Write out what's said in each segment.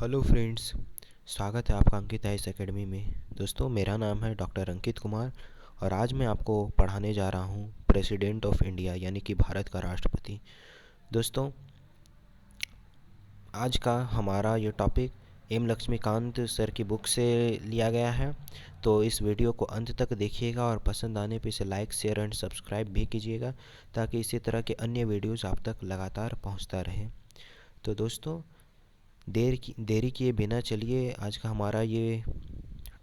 Hello friends, स्वागत है आपका अंकित आइस एकेडमी में। दोस्तों, मेरा नाम है डॉक्टर अंकित कुमार और आज मैं आपको पढ़ाने जा रहा हूँ प्रेसिडेंट ऑफ इंडिया यानी कि भारत का राष्ट्रपति। दोस्तों, आज का हमारा ये टॉपिक एम लक्ष्मीकांत सर की बुक से लिया गया है, तो इस वीडियो को अंत तक देखिएगा और पसंद आने पे इसे लाइक, शेयर एंड सब्सक्राइब भी कीजिएगा ताकि इसी तरह के अन्य वीडियोज़ आप तक लगातार पहुँचता रहे। तो दोस्तों, देरी किए बिना चलिए आज का हमारा ये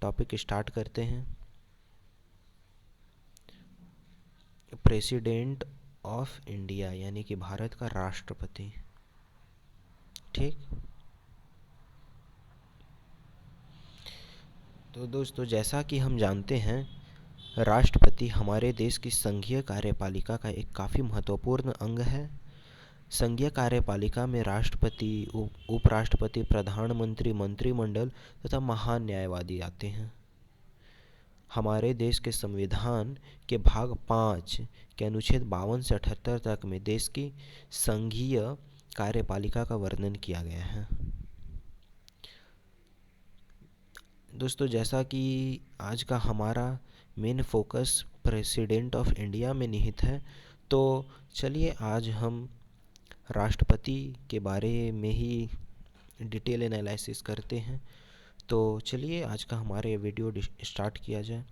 टॉपिक स्टार्ट करते हैं। प्रेसिडेंट ऑफ इंडिया यानी कि भारत का राष्ट्रपति। ठीक, तो दोस्तों, जैसा कि हम जानते हैं, राष्ट्रपति हमारे देश की संघीय कार्यपालिका का एक काफ़ी महत्वपूर्ण अंग है। संघीय कार्यपालिका में राष्ट्रपति, उपराष्ट्रपति, प्रधानमंत्री, मंत्रिमंडल तथा महान न्यायवादी आते हैं। हमारे देश के संविधान के भाग 5 के अनुच्छेद 52 से 78 तक में देश की संघीय कार्यपालिका का वर्णन किया गया है। दोस्तों, जैसा कि आज का हमारा main focus president of India में निहित है, तो चलिए आज हम राष्ट्रपति के बारे में ही डिटेल एनालिसिस करते हैं। तो चलिए आज का हमारे वीडियो स्टार्ट किया जाए।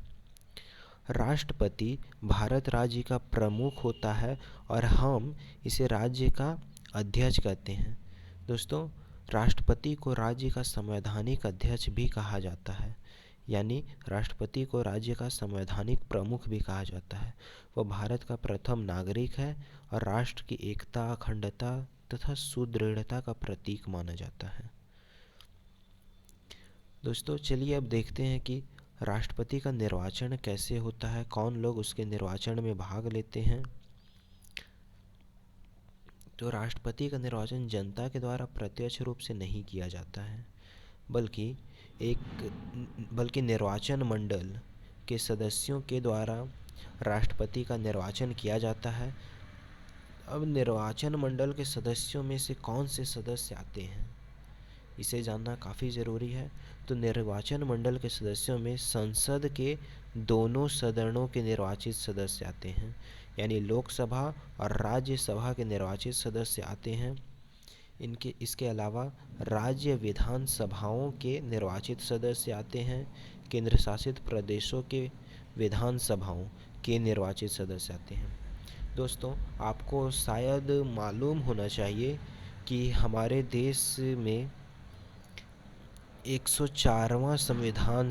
राष्ट्रपति भारत राज्य का प्रमुख होता है और हम इसे राज्य का अध्यक्ष कहते हैं। दोस्तों, राष्ट्रपति को राज्य का संवैधानिक अध्यक्ष भी कहा जाता है, यानी राष्ट्रपति को राज्य का संवैधानिक प्रमुख भी कहा जाता है। वह भारत का प्रथम नागरिक है और राष्ट्र की एकता, अखंडता तथा सुदृढ़ता का प्रतीक माना जाता है। दोस्तों, चलिए अब देखते हैं कि राष्ट्रपति का निर्वाचन कैसे होता है, कौन लोग उसके निर्वाचन में भाग लेते हैं। तो राष्ट्रपति का निर्वाचन जनता के द्वारा प्रत्यक्ष रूप से नहीं किया जाता है, बल्कि निर्वाचन मंडल के सदस्यों के द्वारा राष्ट्रपति का निर्वाचन किया जाता है। अब निर्वाचन मंडल के सदस्यों में से कौन से सदस्य आते हैं, इसे जानना काफ़ी ज़रूरी है। तो निर्वाचन मंडल के सदस्यों में संसद के दोनों सदनों के निर्वाचित सदस्य आते हैं, यानी लोकसभा और राज्यसभा के निर्वाचित सदस्य आते हैं। इसके अलावा राज्य विधानसभाओं के निर्वाचित सदस्य आते हैं। केंद्र शासित प्रदेशों के विधानसभाओं के निर्वाचित सदस्य आते हैं। दोस्तों, आपको शायद मालूम होना चाहिए कि हमारे देश में 104वां संविधान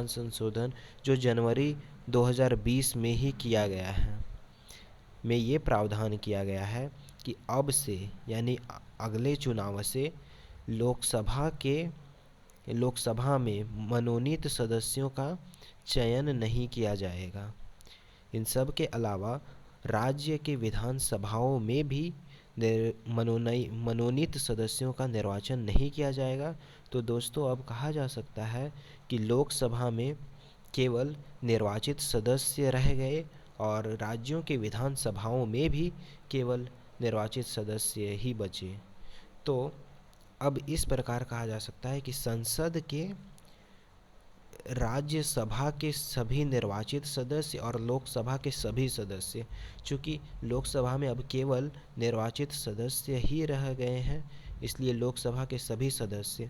संशोधन जो जनवरी 2020 में ही किया गया है, में ये प्रावधान किया गया है कि अब से यानी अगले चुनाव से लोकसभा में मनोनीत सदस्यों का चयन नहीं किया जाएगा। इन सब के अलावा राज्य के विधानसभाओं में भी मनोनीत सदस्यों का निर्वाचन नहीं किया जाएगा। तो दोस्तों, अब कहा जा सकता है कि लोकसभा में केवल निर्वाचित सदस्य रह गए और राज्यों के विधानसभाओं में भी केवल निर्वाचित सदस्य ही बचे। तो अब इस प्रकार कहा जा सकता है कि संसद के राज्यसभा के सभी निर्वाचित सदस्य और लोकसभा के सभी सदस्य, चूँकि लोकसभा में अब केवल निर्वाचित सदस्य ही रह गए हैं, इसलिए लोकसभा के सभी सदस्य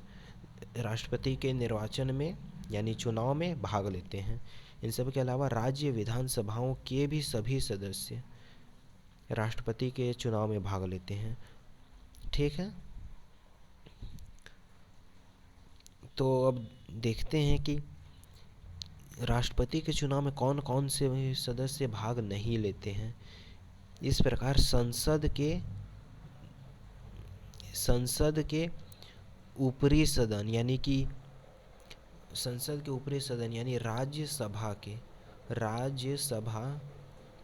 राष्ट्रपति के निर्वाचन में यानी चुनाव में भाग लेते हैं। इन सब के अलावा राज्य विधानसभाओं के भी सभी सदस्य राष्ट्रपति के चुनाव में भाग लेते हैं। ठीक है, तो अब देखते हैं कि राष्ट्रपति के चुनाव में कौन कौन से सदस्य भाग नहीं लेते हैं। इस प्रकार संसद के ऊपरी सदन यानी राज्यसभा के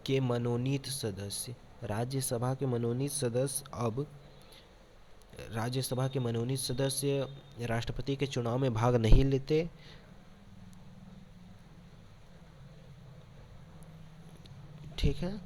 मनोनीत सदस्य राष्ट्रपति के चुनाव में भाग नहीं लेते। ठीक है,